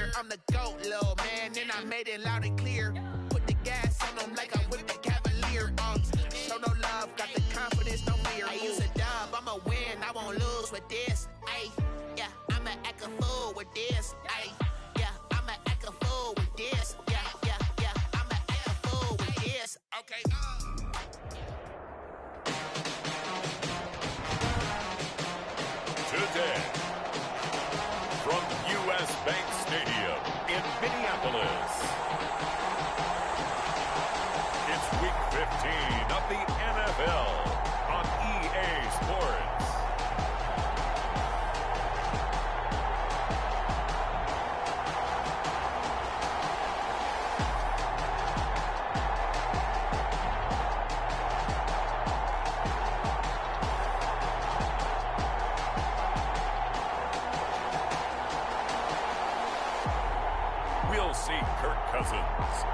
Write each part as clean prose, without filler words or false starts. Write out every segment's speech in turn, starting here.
year. I'm the GOAT, little man, and I made it loud and clear. Put the gas on them like I'm with the Cavalier. Show no love, got the confidence, no fear. I use a dub, I'ma win, I won't lose with this. Ay, yeah, I'ma act a fool with this. Ay, yeah, I'ma act a fool with this. Yeah, yeah, yeah, I'ma act a fool with this. Okay. Today, from U.S. Bank Stadium in Minneapolis, it's Week 15 of the NFL on EA Sports. We'll see Kirk Cousins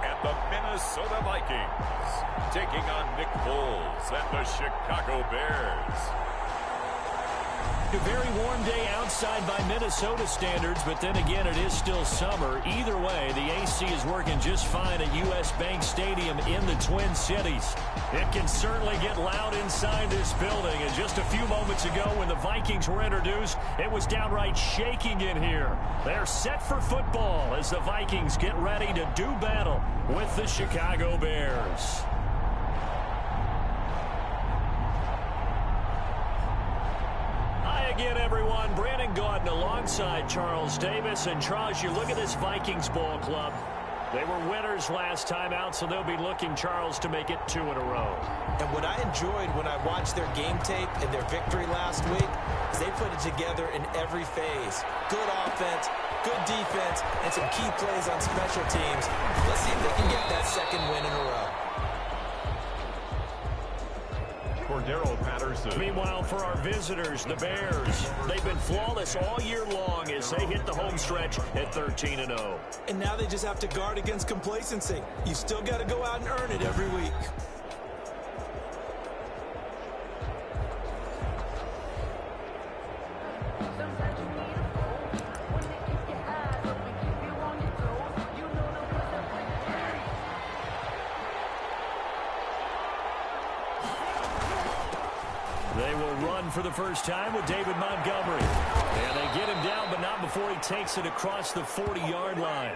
and the Minnesota Vikings taking on Nick Foles and the Chicago Bears. A very warm day outside by Minnesota standards, but then again, it is still summer. Either way, the AC is working just fine at U.S. Bank Stadium in the Twin Cities. It can certainly get loud inside this building, and just a few moments ago when the Vikings were introduced, it was downright shaking in here. They're set for football as the Vikings get ready to do battle with the Chicago Bears. Again, everyone, Brandon Gaudin alongside Charles Davis. And Charles, you look at this Vikings ball club. They were winners last time out, so they'll be looking, Charles, to make it 2 in a row. And what I enjoyed when I watched their game tape and their victory last week is they put it together in every phase. Good offense, good defense, and some key plays on special teams. Let's see if they can get that second win in a row. Meanwhile, for our visitors, the Bears, they've been flawless all year long as they hit the home stretch at 13-0. And now they just have to guard against complacency. You still got to go out and earn it every week. They will run for the first time with David Montgomery. And they get him down, but not before he takes it across the 40-yard line.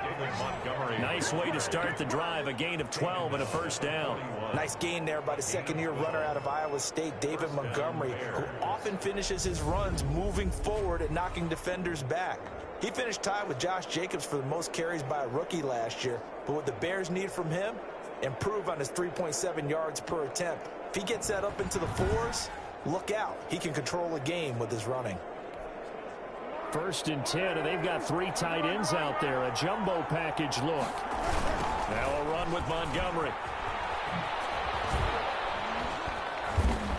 Nice way to start the drive, a gain of 12 and a first down. Nice gain there by the second-year runner out of Iowa State, David Montgomery, who often finishes his runs moving forward and knocking defenders back. He finished tied with Josh Jacobs for the most carries by a rookie last year. But what the Bears need from him, improve on his 3.7 yards per attempt. If he gets that up into the 4s, look out. He can control a game with his running. 1st and 10, and they've got 3 tight ends out there. A jumbo package look. Now a run with Montgomery.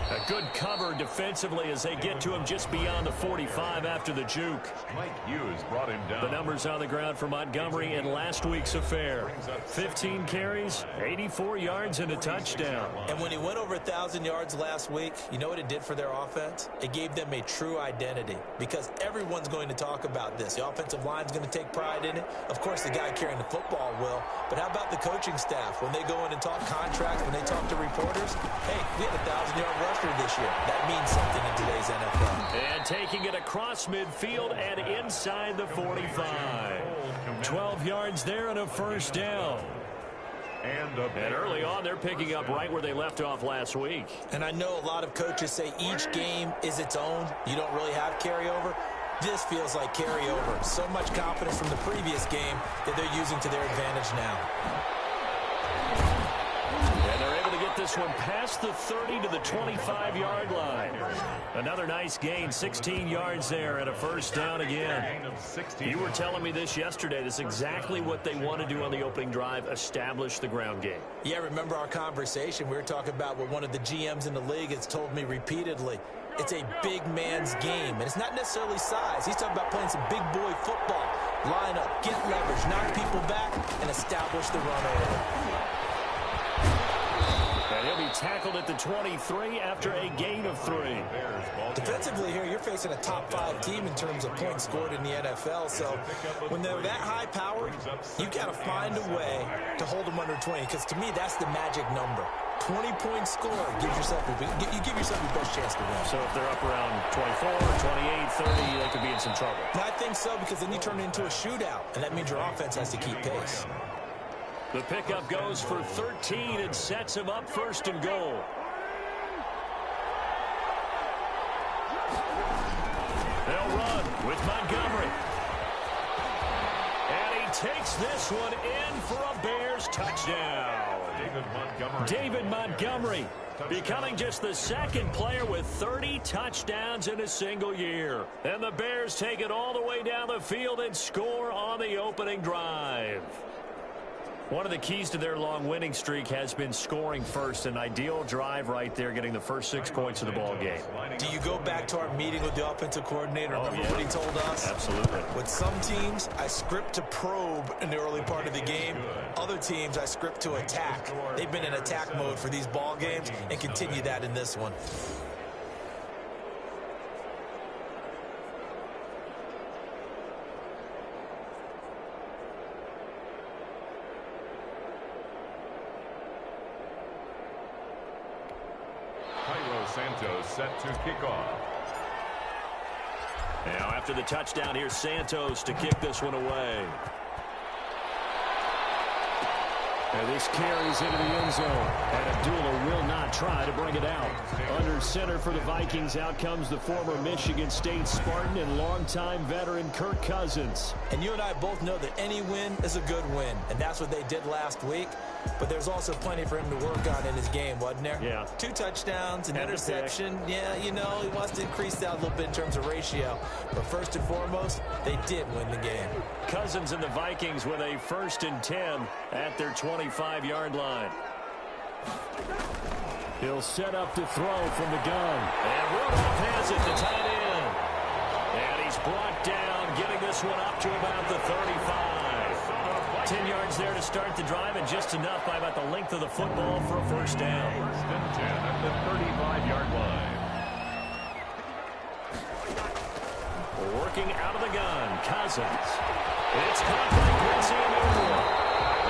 A good cover defensively as they get to him just beyond the 45 after the juke. Mike Hughes brought him down. The numbers on the ground for Montgomery in last week's affair. 15 carries, 84 yards, and a touchdown. And when he went over 1,000 yards last week, you know what it did for their offense? It gave them a true identity because everyone's going to talk about this. The offensive line's going to take pride in it. Of course, the guy carrying the football will. But how about the coaching staff? When they go in and talk contracts, when they talk to reporters, hey, we had a 1,000-yard rusher this year. That means something in today's NFL. And taking it across midfield and inside the 45. 12 yards there and a first down. And early on, they're picking up right where they left off last week. And I know a lot of coaches say each game is its own. You don't really have carryover. This feels like carryover. So much confidence from the previous game that they're using to their advantage now. And they're able to get this one past the 30 to the 25-yard line. Another nice gain, 16 yards there and a first down again. You were telling me this yesterday. This is exactly what they want to do on the opening drive, establish the ground game. Yeah, remember our conversation? We were talking about what one of the GMs in the league has told me repeatedly. It's a big man's game, and it's not necessarily size. He's talking about playing some big boy football. Line up, get leverage, knock people back, and establish the run early. And he'll be tackled at the 23 after a gain of 3. Defensively here, you're facing a top 5 team in terms of points scored in the NFL. So when they're that high powered, you got to find a way to hold them under 20. Because to me, that's the magic number. 20-point score gives yourself you give yourself your best chance to win. So if they're up around 24, 28, 30, they could be in some trouble. I think so, because then you turn it into a shootout, and that means your offense has to keep pace. The pickup goes for 13 and sets him up first and goal. They'll run with Montgomery. And he takes this one in for a Bears touchdown. David Montgomery becoming just the second player with 30 touchdowns in a single year. And the Bears take it all the way down the field and score on the opening drive. One of the keys to their long winning streak has been scoring first. An ideal drive right there, getting the first 6 points of the ball game. Do you go back to our meeting with the offensive coordinator? Remember what he told us? Absolutely. With some teams, I script to probe in the early part of the game. Other teams, I script to attack. They've been in attack mode for these ball games and continue that in this one. Santos set to kick off. Now after the touchdown, here's Santos to kick this one away. And this carries into the end zone. And Abdullah will not try to bring it out. Under center for the Vikings, out comes the former Michigan State Spartan and longtime veteran Kirk Cousins. And you and I both know that any win is a good win. And that's what they did last week. But there's also plenty for him to work on in his game, wasn't there? Yeah. 2 touchdowns, an interception. Yeah, you know, he wants to increase that a little bit in terms of ratio. But first and foremost, they did win the game. Cousins and the Vikings with a 1st and 10 at their 25-yard line. He'll set up to throw from the gun. And Rudolph has it, the tight end. And he's brought down, getting this one up to about the 35. 10 yards there to start the drive, and just enough by about the length of the football for a first down. 1st and 10 at the 35-yard line. Working out of the gun, Cousins. It's caught by Quincy Amelia.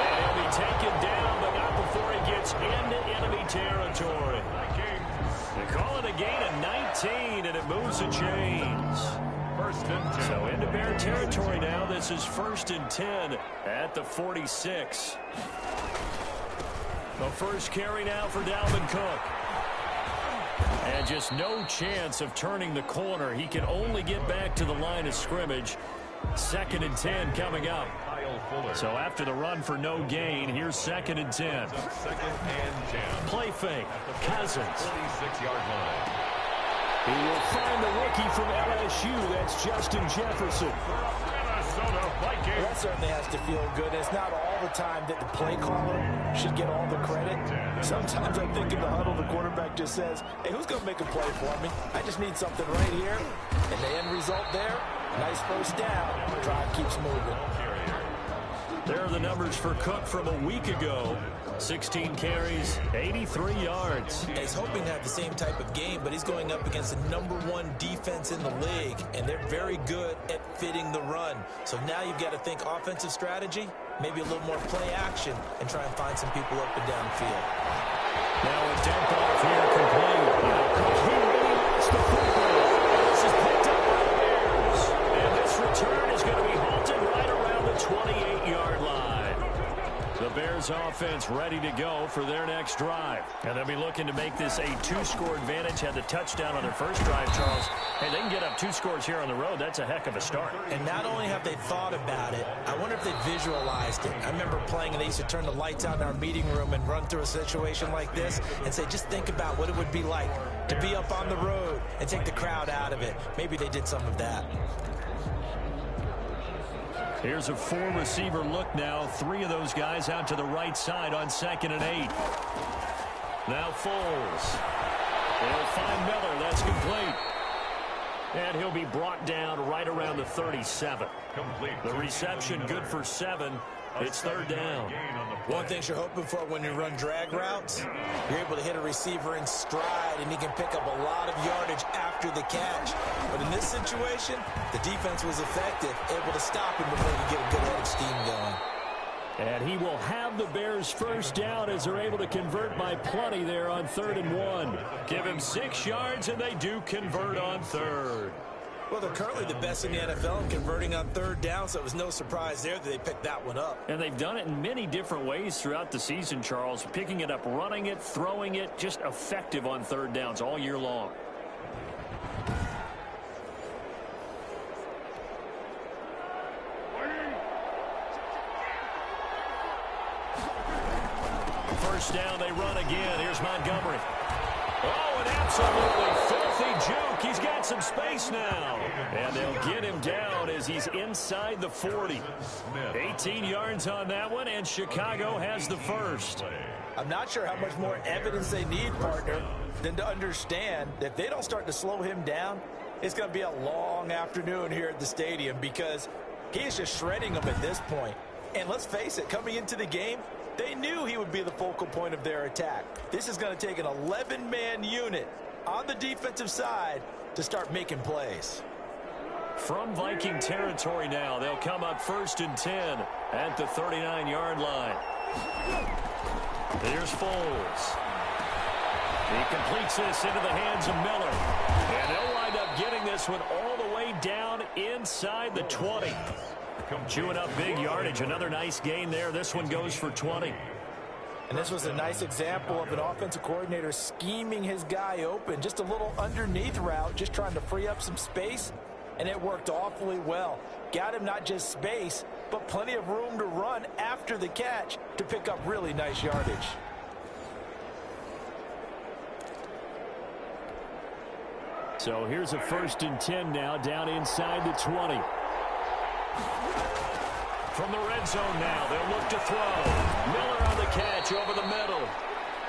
And he'll be taken down, but not before he gets into enemy territory. They call it a gain of 19, and it moves the chains. 1st and 10. So into Bear territory now. This is 1st and 10 at the 46. The first carry now for Dalvin Cook. And just no chance of turning the corner. He can only get back to the line of scrimmage. 2nd and 10 coming up. So after the run for no gain, here's 2nd and 10. 2nd and 10. Play fake. Cousins. 46-yard line. He will find the rookie from LSU. That's Justin Jefferson. Minnesota Vikings. Well, that certainly has to feel good. It's not all the time that the play caller should get all the credit. Sometimes I think in the huddle, the quarterback just says, hey, who's going to make a play for me? I just need something right here. And the end result there, nice first down. The drive keeps moving. There are the numbers for Cook from a week ago. 16 carries, 83 yards. And he's hoping to have the same type of game, but he's going up against the #1 defense in the league, and they're very good at fitting the run. So now you've got to think offensive strategy, maybe a little more play action, and try and find some people up and down the field. Now a dump off here complete. Cook, he really wants the football. This is picked up by the Bears. And this return is going to be halted right around the 28-yard line. The Bears offense ready to go for their next drive. And they'll be looking to make this a 2-score advantage. Had the touchdown on their first drive, Charles. Hey, they can get up 2 scores here on the road. That's a heck of a start. And not only have they thought about it, I wonder if they visualized it. I remember playing, and they used to turn the lights out in our meeting room and run through a situation like this and say, just think about what it would be like to be up on the road and take the crowd out of it. Maybe they did some of that. Here's a 4-receiver look now. 3 of those guys out to the right side on 2nd and 8. Now Foles. They'll find Miller. That's complete. And he'll be brought down right around the 37. Complete. The reception good for 7. It's third down. One thing you're hoping for when you run drag routes, you're able to hit a receiver in stride, and he can pick up a lot of yardage after the catch. But in this situation, the defense was effective, able to stop him before you get a good head of steam going. And he will have the Bears first down as they're able to convert by plenty there on 3rd and 1. Give him 6 yards, and they do convert on 3rd. Well, they're currently the best in the NFL in converting on 3rd down, so it was no surprise there that they picked that one up. And they've done it in many different ways throughout the season, Charles. Picking it up, running it, throwing it, just effective on 3rd downs all year long. First down, they run again. Here's Montgomery. Oh, an absolutely filthy juke. He's got some space now. And they'll get him down as he's inside the 40. 18 yards on that one, and Chicago has the first. I'm not sure how much more evidence they need, partner, than to understand that if they don't start to slow him down, it's going to be a long afternoon here at the stadium because he is just shredding them at this point. And let's face it, coming into the game, they knew he would be the focal point of their attack. This is going to take an 11-man unit on the defensive side to start making plays. From Viking territory now, they'll come up 1st and 10 at the 39-yard line. Here's Foles. He completes this into the hands of Miller. And he'll wind up getting this one all the way down inside the 20. Chewing up big yardage. Another nice gain there. This one goes for 20. And this was a nice example of an offensive coordinator scheming his guy open. Just a little underneath route, just trying to free up some space. And it worked awfully well. Got him not just space, but plenty of room to run after the catch to pick up really nice yardage. So here's a 1st and 10 now down inside the 20. From the red zone now, they'll look to throw. Miller on the catch over the middle.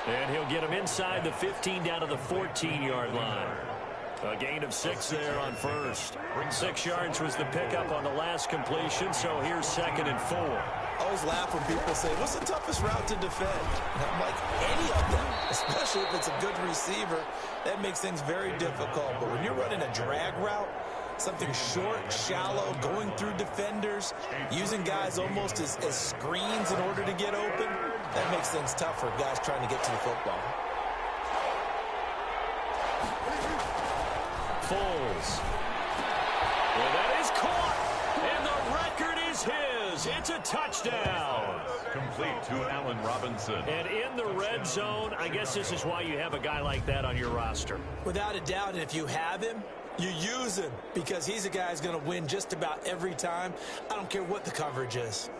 And he'll get him inside the 15 down to the 14-yard line. A gain of 6 there on 1st. 6 yards was the pickup on the last completion, so here's 2nd and 4. I always laugh when people say, what's the toughest route to defend? And I'm like, any of them, especially if it's a good receiver. That makes things very difficult. But when you're running a drag route, something short, shallow, going through defenders, using guys almost as screens in order to get open, that makes things tough for guys trying to get to the football. Foles. Well, that is caught, and the record is his. It's a touchdown. Complete to Allen Robinson. And in the red zone, I guess this is why you have a guy like that on your roster. Without a doubt, and if you have him, you use him because he's a guy who's going to win just about every time. I don't care what the coverage is.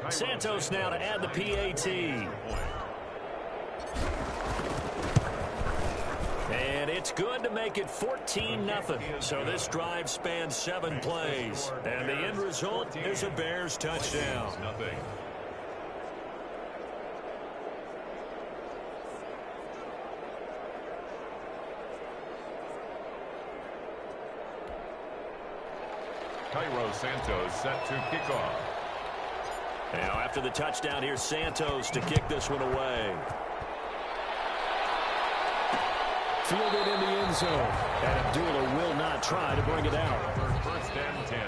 Santos now to add the PAT. And it's good to make it 14-0. So this drive spans 7 plays. And the end result is a Bears touchdown. Cairo Santos set to kick off. Now after the touchdown, here's Santos to kick this one away. Fielded in the end zone. And Abdullah will not try to bring it out. 1st and 10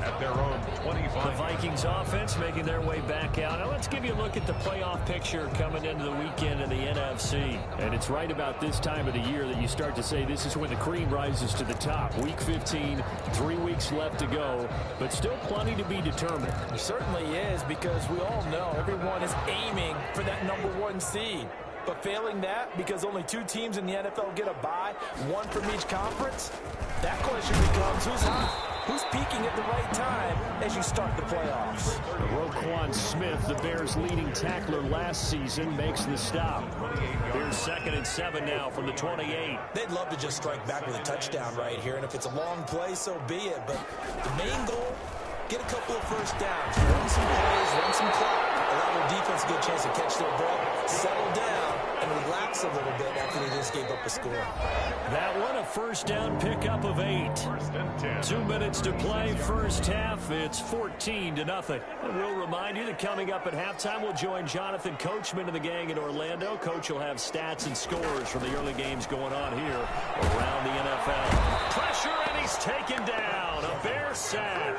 at their own 25. The Vikings offense making their way back out. Now let's give you a look at the playoff picture coming into the weekend in the NFC. And it's right about this time of the year that you start to say this is when the cream rises to the top. Week 15, 3 weeks left to go, but still plenty to be determined. It certainly is, because we all know everyone is aiming for that #1 seed. But failing that, because only 2 teams in the NFL get a bye, 1 from each conference, that question becomes who's hot? Who's peaking at the right time as you start the playoffs? Roquan Smith, the Bears' leading tackler last season, makes the stop. Here's 2nd and 7 now from the 28. They'd love to just strike back with a touchdown right here, and if it's a long play, so be it. But the main goal, get a couple of first downs, run some plays, run some clock, allow their defense a good chance to catch their breath, settle down, and relax a little bit after they just gave up a score. That one, a first down pickup of 8. 2 minutes to play, first half. It's 14-0. And we'll remind you that coming up at halftime, we'll join Jonathan Coachman and the gang in Orlando. Coach will have stats and scores from the early games going on here around the NFL. Pressure, and he's taken down. A Bear sack.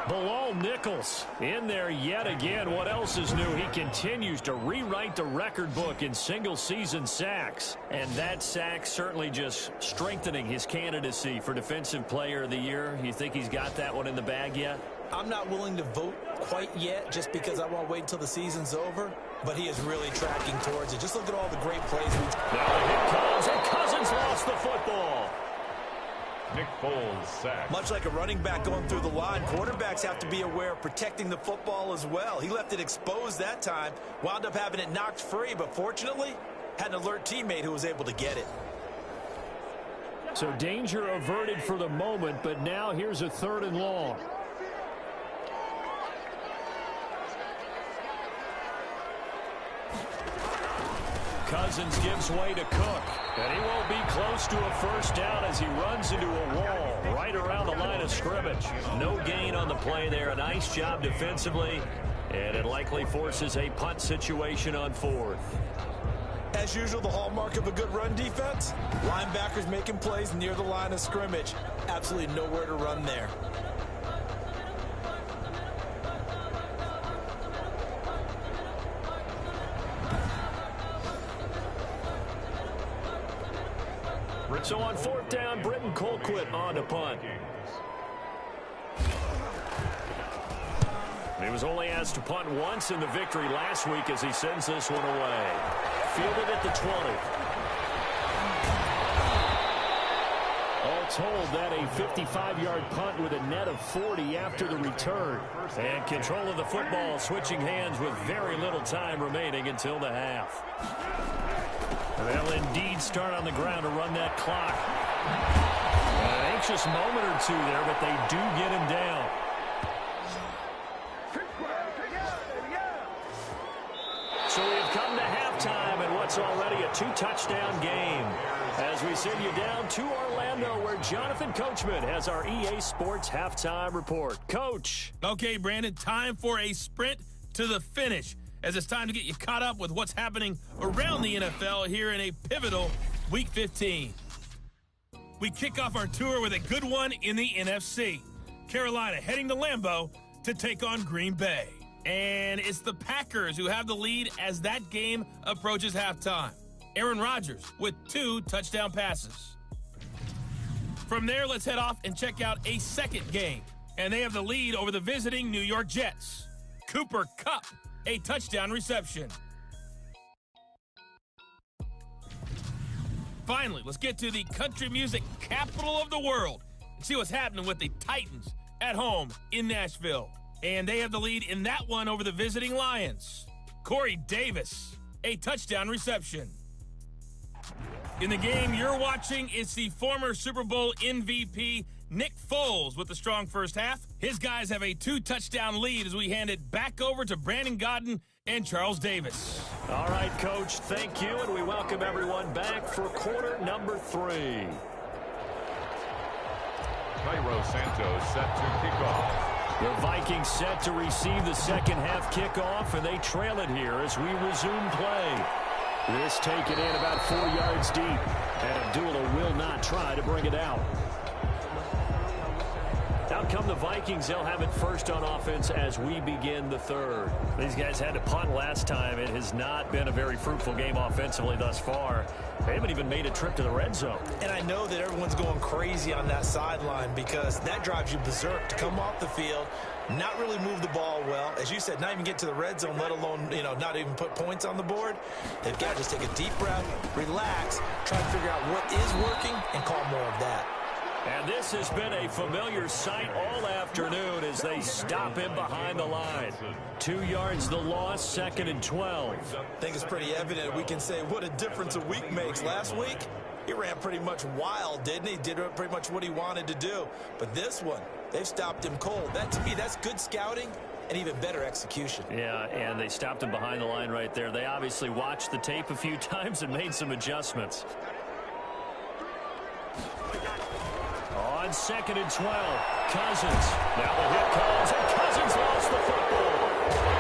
Bilal Nichols in there yet again. What else is new? He continues to rewrite the record book in single-season sacks. And that sack certainly just strengthening his candidacy for Defensive Player of the Year. You think he's got that one in the bag yet? I'm not willing to vote quite yet just because I want to wait until the season's over. But he is really tracking towards it. Just look at all the great plays. Now the hit comes, and Cousins lost the football. Nick Foles sacked. Much like a running back going through the line, quarterbacks have to be aware of protecting the football as well. He left it exposed that time, wound up having it knocked free, but fortunately, had an alert teammate who was able to get it. So danger averted for the moment, but now here's a 3rd and long. Cousins gives way to Cook, and he won't be close to a first down as he runs into a wall right around the line of scrimmage. No gain on the play there. A nice job defensively, and it likely forces a punt situation on 4th. As usual, the hallmark of a good run defense, linebackers making plays near the line of scrimmage. Absolutely nowhere to run there. So on 4th down, Britton Colquitt on to punt. He was only asked to punt once in the victory last week as he sends this one away. Fielded at the 20. All told, that a 55-yard punt with a net of 40 after the return. And control of the football switching hands with very little time remaining until the half. They'll indeed start on the ground to run that clock. An anxious moment or two there, but they do get him down. So we've come to halftime in what's already a 2-touchdown game. As we send you down to Orlando, where Jonathan Coachman has our EA Sports halftime report. Coach. Okay, Brandon, time for a sprint to the finish, as it's time to get you caught up with what's happening around the NFL here in a pivotal Week 15. We kick off our tour with a good one in the NFC. Carolina heading to Lambeau to take on Green Bay. And it's the Packers who have the lead as that game approaches halftime. Aaron Rodgers with 2 touchdown passes. From there, let's head off and check out a second game. And they have the lead over the visiting New York Jets. Cooper Kupp, a touchdown reception. Finally, let's get to the country music capital of the world and see what's happening with the Titans at home in Nashville. And they have the lead in that one over the visiting Lions. Corey Davis, a touchdown reception. In the game you're watching, it's the former Super Bowl MVP Nick Foles with a strong first half. His guys have a 2-touchdown lead as we hand it back over to Brandon Godden and Charles Davis. All right, Coach, thank you, and we welcome everyone back for quarter number 3. Cairo Santos set to kick off. The Vikings set to receive the second half kickoff, and they trail it here as we resume play. This taken in about 4 yards deep, and Abdullah will not try to bring it out. Out come the Vikings. They'll have it first on offense as we begin the third. These guys had to punt last time. It has not been a very fruitful game offensively thus far. They haven't even made a trip to the red zone. And I know that everyone's going crazy on that sideline because that drives you berserk to come off the field, not really move the ball well. As you said, not even get to the red zone, let alone, not even put points on the board. They've got to just take a deep breath, relax, try to figure out what is working, and call more of that. And this has been a familiar sight all afternoon as they stop him behind the line. 2 yards the loss, 2nd and 12. I think it's pretty evident. We can say what a difference a week makes. Last week, he ran pretty much wild, didn't he? Did pretty much what he wanted to do. But this one, they've stopped him cold. That, to me, that's good scouting and even better execution. Yeah, and they stopped him behind the line right there. They obviously watched the tape a few times and made some adjustments. On 2nd and 12, Cousins. Now the hit comes, and Cousins lost the football.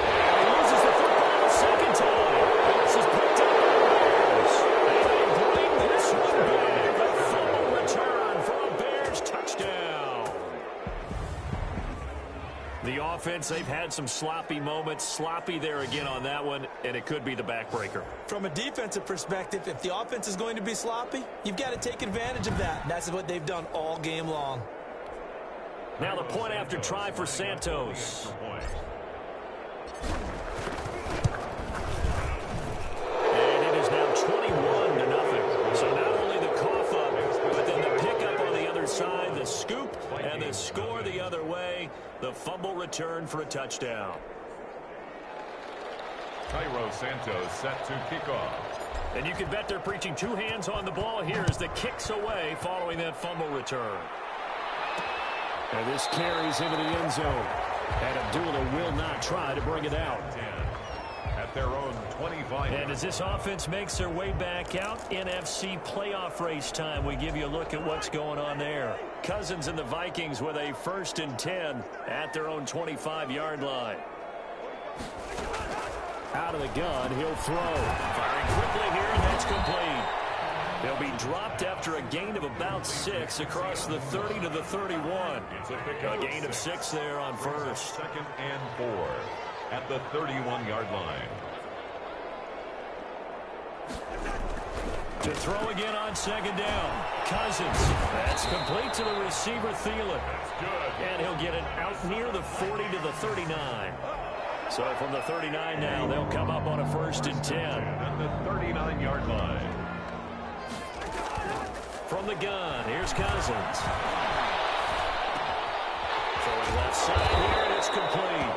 And he loses the football the second time. This is picked up by the Bears. And they bring this one back. A fumble return for a Bears touchdown. The offense, they've had some sloppy moments. Sloppy there again on that one, and it could be the backbreaker. From a defensive perspective, if the offense is going to be sloppy, you've got to take advantage of that. And that's what they've done all game long. Now the point after try for Santos. And it is now 21-0. So not only the cough up, but then the pickup on the other side, the scoop, and the score the other way. The fumble return for a touchdown. Cairo Santos set to kick off. And you can bet they're preaching two hands on the ball here as the kicks away following that fumble return. And this carries into the end zone. And Abdullah will not try to bring it out. At their own 25. And as this offense makes their way back out, NFC playoff race time, we give you a look at what's going on there. Cousins and the Vikings with a 1st and 10 at their own 25-yard line. Out of the gun, he'll throw. Firing quickly here, and that's complete. He'll be dropped after a gain of about 6 across the 30 to the 31. A gain of 6 there on first. 2nd and 4 at the 31-yard line. To throw again on 2nd down. Cousins. That's complete to the receiver, Thielen. And he'll get it out near the 40 to the 39. So from the 39 now, they'll come up on a 1st and 10. At the 39-yard line. From the gun, here's Cousins. Throwing left side here, and it's complete.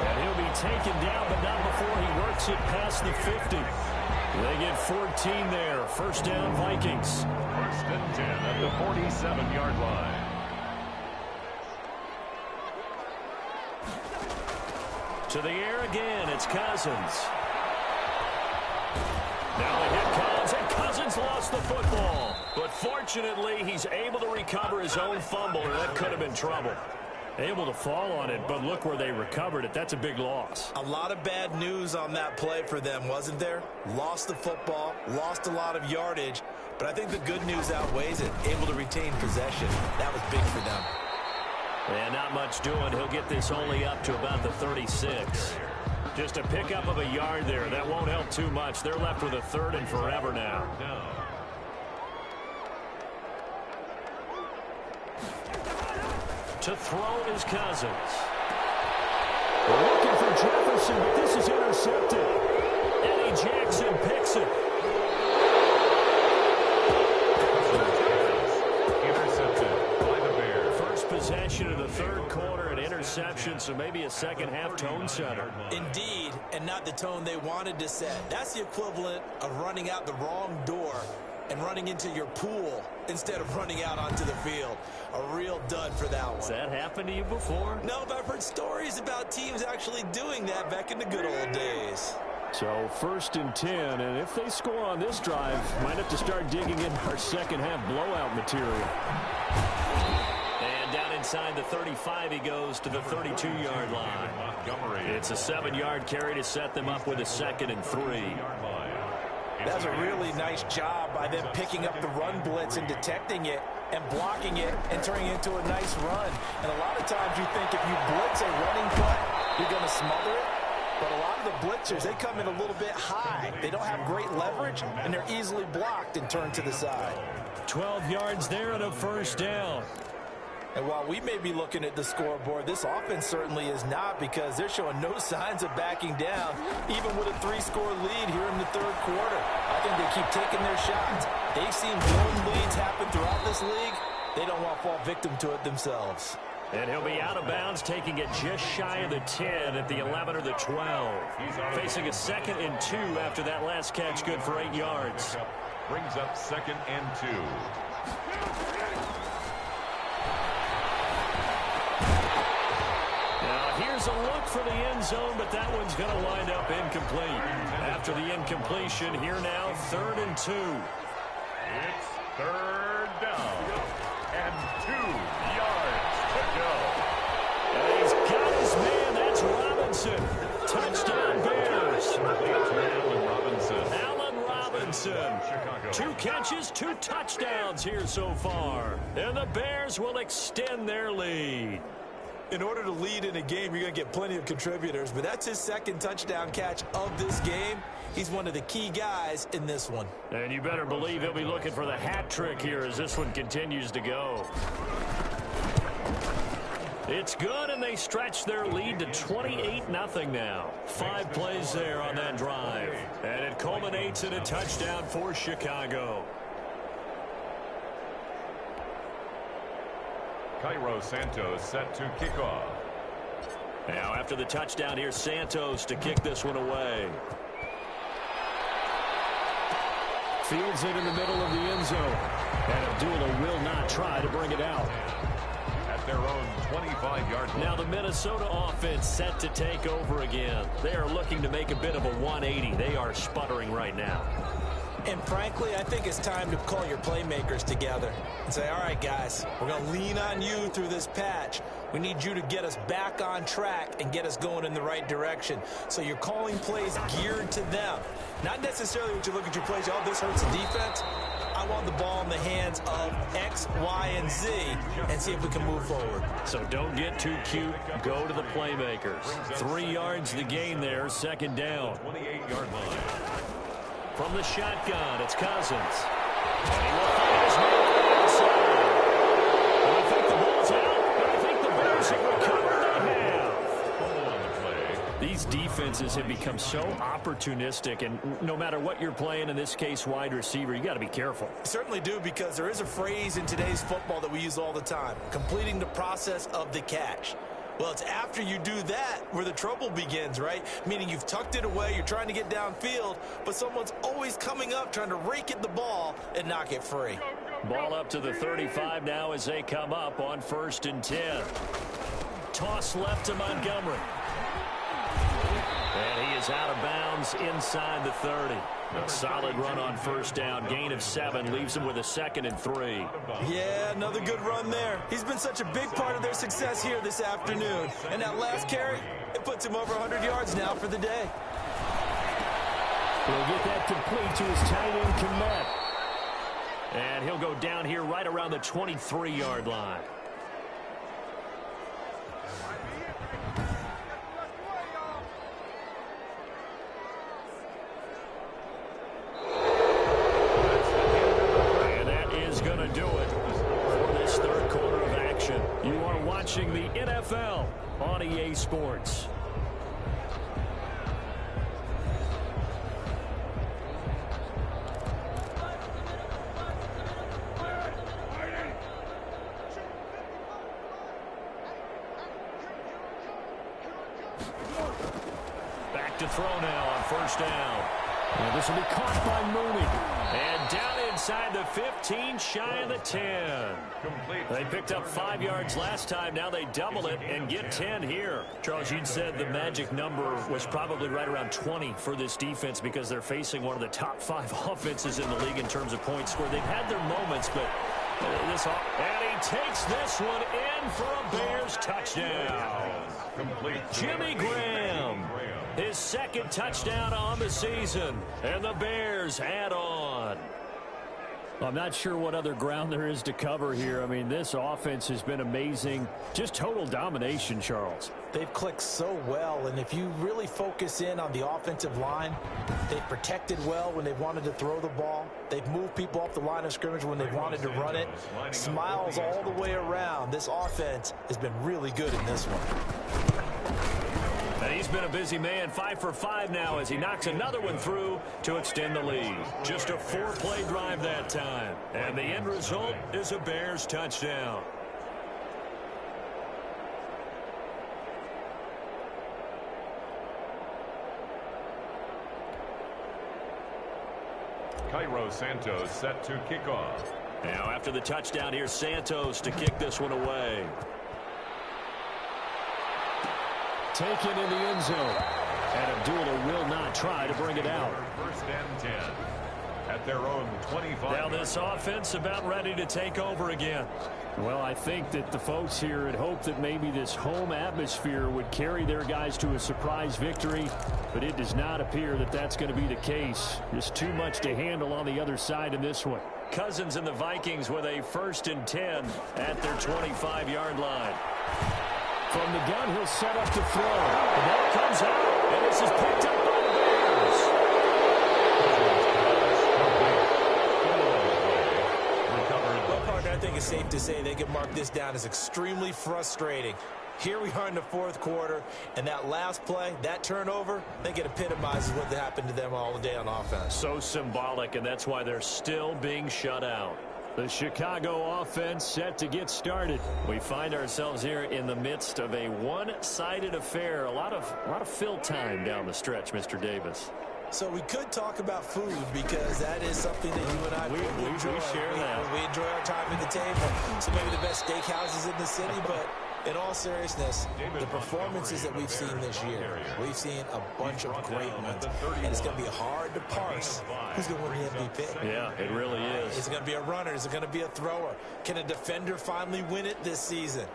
And he'll be taken down, but not before he works it past the 50. They get 14 there. 1st down, Vikings. 1st and 10 at the 47-yard line. To the air again, it's Cousins. Now the hit comes, and Cousins lost the football. But fortunately, he's able to recover his own fumble, or that could have been trouble. Able to fall on it, but look where they recovered it. That's a big loss. A lot of bad news on that play for them, wasn't there? Lost the football, lost a lot of yardage, but I think the good news outweighs it. Able to retain possession. That was big for them. And not much doing. He'll get this only up to about the 36. Just a pickup of a yard there. That won't help too much. They're left with a 3rd and forever now. To throw is Cousins. Looking for Jefferson, but this is intercepted. Eddie Jackson picks it. Intercepted by the Bears. First possession of the 3rd quarter, an interception, so maybe a second-half tone setter. Indeed, and not the tone they wanted to set. That's the equivalent of running out the wrong door and running into your pool instead of running out onto the field. A real dud for that one. Has that happened to you before? No, but I've heard stories about teams actually doing that back in the good old days. So 1st and 10, and if they score on this drive, might have to start digging in our second-half blowout material. And down inside the 35, he goes to the 32-yard line. It's a 7-yard carry to set them up with a 2nd and 3. That's a really nice job by them picking up the run blitz and detecting it and blocking it and turning it into a nice run. And a lot of times you think if you blitz a running cut, you're going to smother it. But a lot of the blitzers, they come in a little bit high. They don't have great leverage, and they're easily blocked and turned to the side. 12 yards there and a 1st down. And while we may be looking at the scoreboard, this offense certainly is not, because they're showing no signs of backing down, even with a 3-score lead here in the 3rd quarter. I think they keep taking their shots. They've seen blown leads happen throughout this league. They don't want to fall victim to it themselves. And he'll be out of bounds, taking it just shy of the 10 at the 11 or the 12. Facing a 2nd and 2 after that last catch, good for 8 yards. Brings up 2nd and 2. Now here's a look for the end zone, but that one's going to wind up incomplete. After the incompletion, here now, 3rd and 2. It's 3rd down and 2 yards to go. And he's got his man. That's Robinson. Touchdown, Bears. Allen Robinson. 2 catches, 2 touchdowns here so far. And the Bears will extend their lead. In order to lead in a game, you're going to get plenty of contributors, but that's his 2nd touchdown catch of this game. He's one of the key guys in this one. And you better believe he'll be looking for the hat trick here as this one continues to go. It's good, and they stretch their lead to 28-0 now. 5 plays there on that drive. And it culminates in a touchdown for Chicago. Cairo Santos set to kick off. Now after the touchdown, here's Santos to kick this one away. Fields it in the middle of the end zone. And Abdullah will not try to bring it out. At their own 25-yard line. Now the Minnesota offense set to take over again. They are looking to make a bit of a 180. They are sputtering right now. And frankly, I think it's time to call your playmakers together and say, all right, guys, we're going to lean on you through this patch. We need you to get us back on track and get us going in the right direction. So you're calling plays geared to them. Not necessarily what you look at your plays, oh, this hurts the defense. I want the ball in the hands of X, Y, and Z and see if we can move forward. So don't get too cute. Go to the playmakers. 3 yards the gain there, 2nd down. 28-yard line. From the shotgun, it's Cousins. And he will find his man on the outside. And I think the ball's out, but I think the Bears have recovered. They have. Fumble on the play. These defenses have become so opportunistic, and no matter what you're playing, in this case wide receiver, you got to be careful. Certainly do, because there is a phrase in today's football that we use all the time, completing the process of the catch. Well, it's after you do that where the trouble begins, right? Meaning you've tucked it away, you're trying to get downfield, but someone's always coming up trying to rake at the ball and knock it free. Ball up to the 35 now as they come up on 1st and 10. Toss left to Montgomery. And he is out of bounds inside the 30. A solid run on 1st down. Gain of 7 leaves him with a 2nd and 3. Yeah, another good run there. He's been such a big part of their success here this afternoon. And that last carry, it puts him over 100 yards now for the day. He'll get that complete to his tight end, Kmet. And he'll go down here right around the 23-yard line. Watching the NFL on EA Sports. Back to throw now on 1st down. And this will be caught by Mooney. And down inside the 15, shy of the 10. They picked up 5 yards last time. Now they double it and get 10 here. Charles, you'd said the magic number was probably right around 20 for this defense because they're facing one of the top 5 offenses in the league in terms of points scored. They've had their moments, but and he takes this one in for a Bears touchdown. Jimmy Graham, his 2nd touchdown on the season, and the Bears add on. I'm not sure what other ground there is to cover here. I mean, this offense has been amazing. Just total domination, Charles. They've clicked so well, and if you really focus in on the offensive line, they've protected well when they've wanted to throw the ball. They've moved people off the line of scrimmage when they've wanted to run it. Smiles all the way around. This offense has been really good in this one. And he's been a busy man, 5 for 5 now as he knocks another one through to extend the lead. Just a 4-play drive that time. And the end result is a Bears touchdown. Cairo Santos set to kick off. Now after the touchdown, here's Santos to kick this one away. taken in the end zone. And Abdullah will not try to bring it out. First and 10 at their own 25. Now this offense about ready to take over again. Well, I think that the folks here had hoped that maybe this home atmosphere would carry their guys to a surprise victory, but it does not appear that that's going to be the case. Just too much to handle on the other side in this one. Cousins and the Vikings with a 1st and 10 at their 25-yard line. From the gun, he'll set up to throw. The ball comes out, and this is picked up by the Bears. Well, partner, I think it's safe to say they can mark this down as extremely frustrating. Here we are in the 4th quarter, and that last play, that turnover, I think it epitomizes what happened to them all day on offense. So symbolic, and that's why they're still being shut out. The Chicago offense set to get started. We find ourselves here in the midst of a one-sided affair. A lot of fill time down the stretch, Mr. Davis. So we could talk about food because that is something that you and I we enjoy. share that. We enjoy our time at the table. So maybe the best steakhouses in the city, but in all seriousness, the performances that we've seen this year, we've seen a bunch of great ones, and it's going to be hard to parse who's going to win the MVP. Yeah, it really is. Is it going to be a runner? Is it going to be a thrower? Can a defender finally win it this season?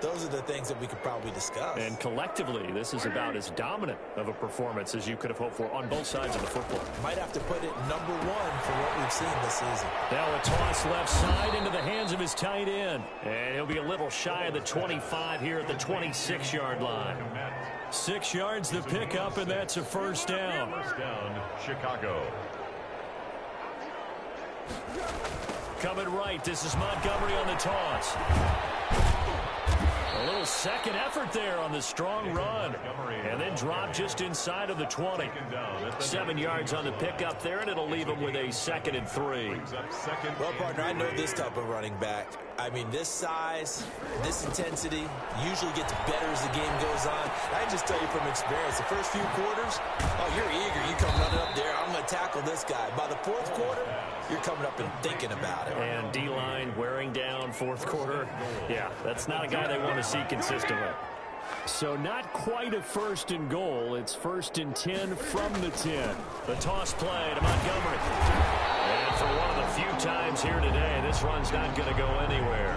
Those are the things that we could probably discuss. And collectively, this is about as dominant of a performance as you could have hoped for on both sides of the football. Might have to put it #1 for what we've seen this season. Now a toss left side into the hands of his tight end. And he'll be a little shy of the 25 here at the 26-yard line. 6 yards the pickup, and that's a 1st down. First down, Chicago. Coming right, this is Montgomery on the toss. A little second effort there on the strong run. And then drop just inside of the 20. 7 yards on the pickup there, and it'll leave him with a 2nd and 3. Well, partner, I know this type of running back. I mean, this size, this intensity usually gets better as the game goes on. I can just tell you from experience, the first few quarters, oh, you're eager. You come running up there. I'm going to tackle this guy. By the 4th quarter, you're coming up and thinking about it. And D-line wearing down 4th quarter. Yeah, that's not a guy they want to see consistently. So not quite a 1st and goal. It's 1st and 10 from the 10. The toss play to Montgomery. And for one of the few times here today, this run's not going to go anywhere.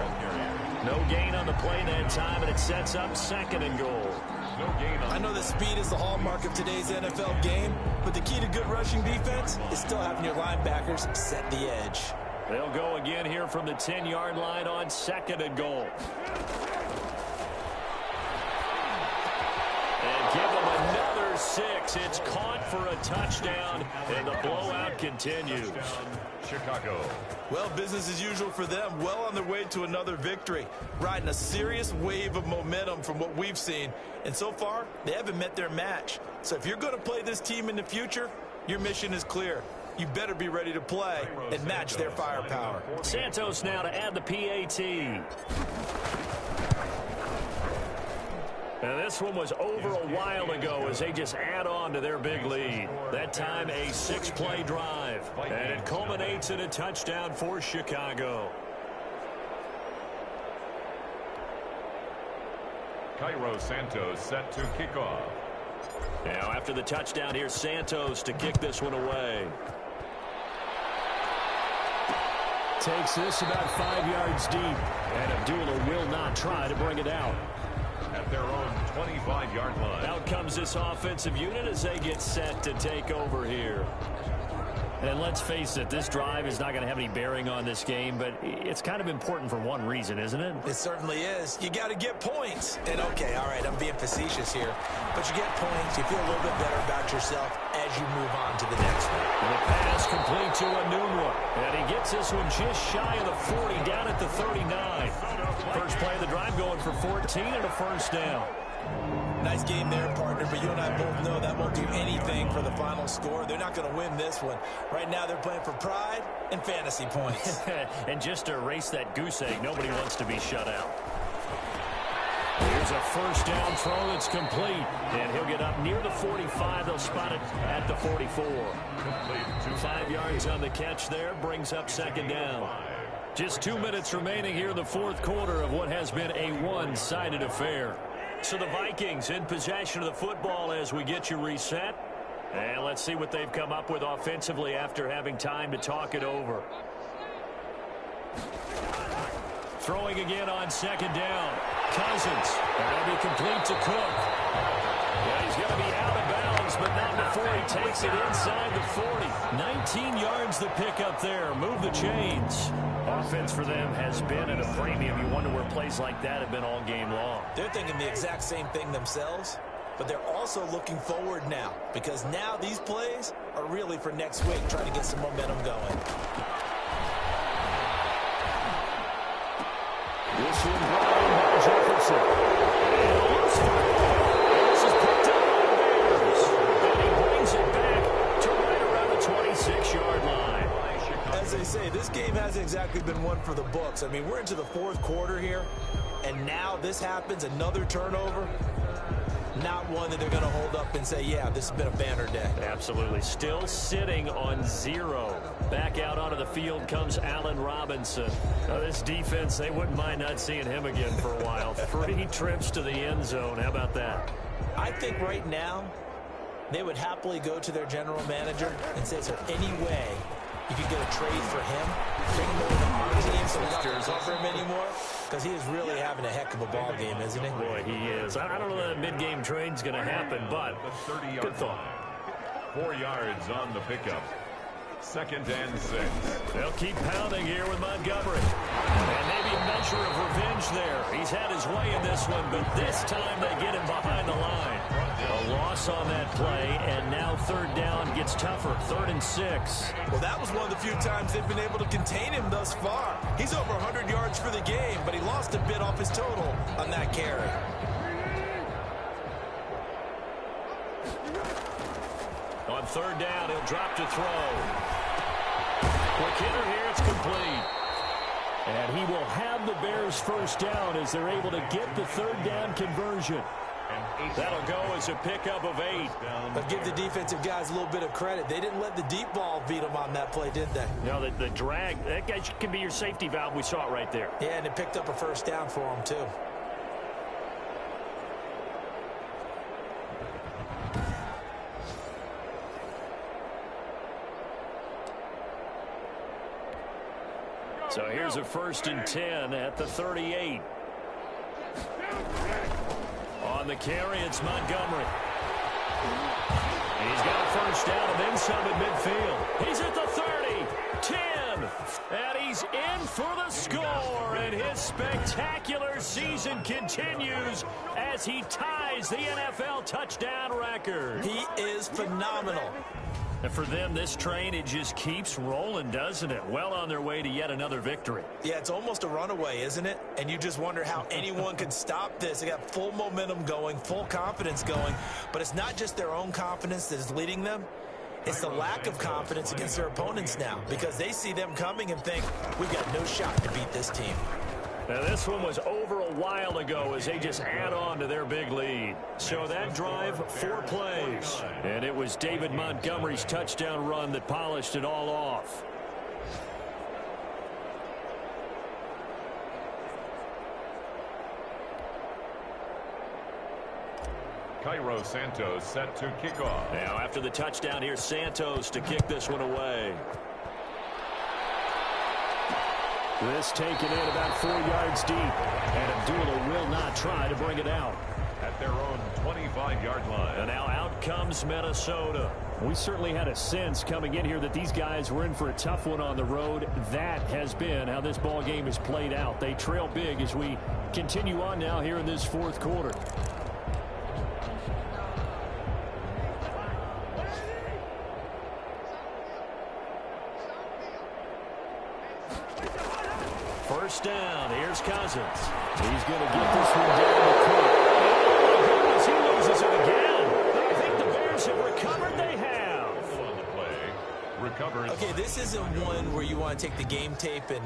No gain on the play that time, and it sets up 2nd and goal. No gain on. I know that speed is the hallmark of today's NFL game, but the key to good rushing defense is still having your linebackers set the edge. They'll go again here from the 10-yard line on 2nd and goal. And give them another 6. It's caught for a touchdown, and the blowout continues. Chicago. Well, business as usual for them. Well on their way to another victory. Riding a serious wave of momentum from what we've seen. And so far, they haven't met their match. So if you're going to play this team in the future, your mission is clear. You better be ready to play and match their firepower. Santos now to add the PAT. And this one was over a while ago as they just add on to their big lead. That time a 6-play drive. And it culminates in a touchdown for Chicago. Cairo Santos set to kick off. Now after the touchdown, here's Santos to kick this one away. Takes this about 5 yards deep. And Abdullah will not try to bring it out. At their own 25-yard line. Out comes this offensive unit as they get set to take over here. And let's face it, this drive is not going to have any bearing on this game, but it's kind of important for one reason, isn't it? It certainly is. You got to get points. And okay, all right, I'm being facetious here, but you get points, you feel a little bit better about yourself as you move on to the next one. And the pass complete to Enunwa. And he gets this one just shy of the 40, down at the 39. First play of the drive going for 14 and a 1st down. Nice game there, partner, but you and I both know that won't do anything for the final score. They're not going to win this one. Right now they're playing for pride and fantasy points. And just to erase that goose egg, nobody wants to be shut out. Here's a 1st down throw that's complete. And he'll get up near the 45. They'll spot it at the 44. 5 yards on the catch there, brings up 2nd down. Just 2 minutes remaining here in the 4th quarter of what has been a one-sided affair. So the Vikings in possession of the football as we get you reset. And let's see what they've come up with offensively after having time to talk it over. Throwing again on second down. Cousins. That'll be complete to Cook. Yeah, he's going to be out of bounds, but not before he takes it inside the 40. 19 yards the pickup there. Move the chains. Offense for them has been at a premium. You wonder where plays like that have been all game long. They're thinking the exact same thing themselves, but they're also looking forward now because now these plays are really for next week, trying to get some momentum going. This one brought in by Jefferson. This is picked up by the Bears. And he brings it back to right around the 26-yard line. As they say, this game hasn't exactly been one for the books. I mean, we're into the fourth quarter here, and now this happens, another turnover. Not one that they're going to hold up and say, yeah, this has been a banner day. Absolutely. Still sitting on 0. Back out onto the field comes Allen Robinson. Now, this defense, they wouldn't mind not seeing him again for a while. 3 trips to the end zone. How about that? I think right now they would happily go to their general manager and say, is there any way you could get a trade for him? Bring him over to our team so we don't have to cover him anymore? Because he is really having a heck of a ball game, isn't he? Boy, he is. I don't know that a mid-game trade's going to happen, but good thought. 4 yards on the pickup. 2nd and 6. They'll keep pounding here with Montgomery. And maybe a measure of revenge there. He's had his way in this one, but this time they get him behind the line. A loss on that play, and now 3rd down gets tougher. 3rd and 6. Well, that was one of the few times they've been able to contain him thus far. He's over 100 yards for the game, but he lost a bit off his total on that carry. On 3rd down, he'll drop to throw. Quick hitter here, it's complete. And he will have the Bears 1st down as they're able to get the 3rd down conversion. That'll go as a pickup of 8. But give the defensive guys a little bit of credit. They didn't let the deep ball beat them on that play, did they? No, the drag, that guy can be your safety valve. We saw it right there. Yeah, and it picked up a 1st down for them, too. So here's a 1st and 10 at the 38. On the carry, it's Montgomery. He's got a 1st down and then some at midfield. He's at the 30, 10, and he's in for the score. And his spectacular season continues as he ties the NFL touchdown record. He is phenomenal. And for them, this train, it just keeps rolling, doesn't it? Well on their way to yet another victory. Yeah, it's almost a runaway, isn't it? And you just wonder how anyone could stop this. They got full momentum going, full confidence going. But it's not just their own confidence that is leading them. It's the lack of confidence against their opponents now because they see them coming and think, we've got no shot to beat this team. Now, this one was over a while ago as they just add on to their big lead. So that drive, 4 plays. And it was David Montgomery's touchdown run that polished it all off. Cairo Santos set to kick off. Now, after the touchdown, here's Santos to kick this one away. This taken in about 4 yards deep. And Abdullah will not try to bring it out. At their own 25-yard line. And now out comes Minnesota. We certainly had a sense coming in here that these guys were in for a tough one on the road. That has been how this ball game has played out. They trail big as we continue on now here in this 4th quarter. First down. Here's Cousins. He's going to get this one down the court. Oh, my goodness, he loses it again. I think the Bears have recovered. They have. On the play. Recovered. Okay, this isn't one where you want to take the game tape and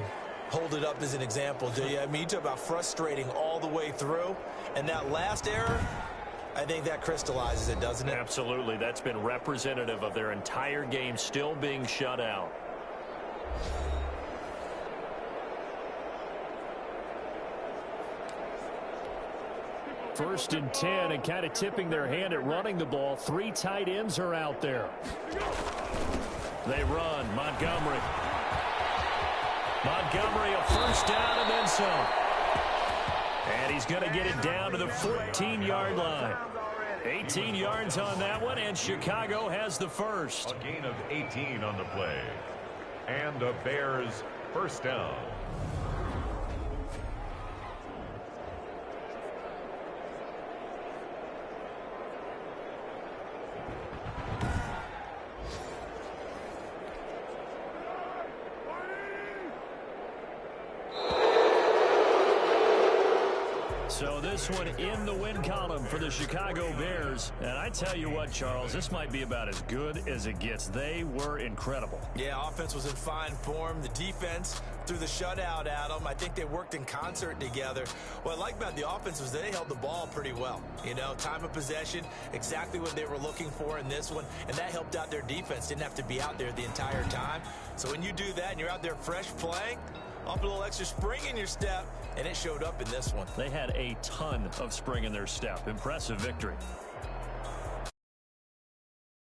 hold it up as an example, do you? I mean, you talk about frustrating all the way through. And that last error, I think that crystallizes it, doesn't it? Absolutely. That's been representative of their entire game still being shut out. 1st and 10, and kind of tipping their hand at running the ball. 3 tight ends are out there. They run. Montgomery. Montgomery, a 1st down and then some. And he's going to get it down to the 14-yard line. 18 yards on that one, and Chicago has the first. A gain of 18 on the play. And a Bears 1st down. So this one in the win column for the Chicago Bears. And I tell you what, Charles, this might be about as good as it gets. They were incredible. Yeah, offense was in fine form. The defense threw the shutout at them. I think they worked in concert together. What I like about the offense was they held the ball pretty well. You know, time of possession, exactly what they were looking for in this one. And that helped out their defense. Didn't have to be out there the entire time. So when you do that and you're out there fresh playing, up a little extra spring in your step, and it showed up in this one. They had a ton of spring in their step. Impressive victory.